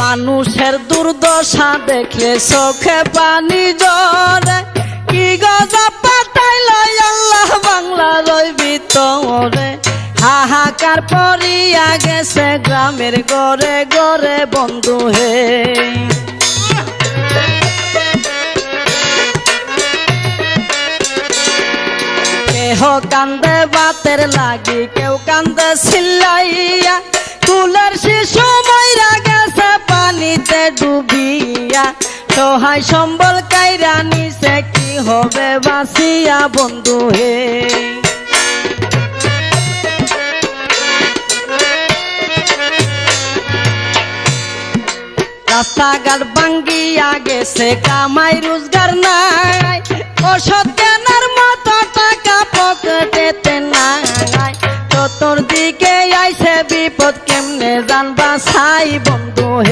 মানুষের দুর্দশা দেখলে চোখে পানি ঝরে, কি গজব পাঠাইল আল্লাহ বাংলার ওই ভিতরে। হাহাকার পড়িয়া গেছে গ্রামের ঘরে ঘরে বন্ধু হে। কেহ কান্দে বাতের লাগি, কেউ কান্দে চিল্লাইয়া, কুলের শিশু মইরা গেছে পানিতে ডুবিয়া। সহায় সম্বল কাইরা নিছে, কি হবে বাঁচিয়া বন্ধু হে। রাস্তাঘাট ভাঙ্গিয়া গেছে, কামাই রোজগার নাই, ওষুধ কেনার মতো টাকা পকেটেতে নাই। চতুর্দিকে আইছে বিপদ, কেমনে জানবা ছাই বন্ধু হে।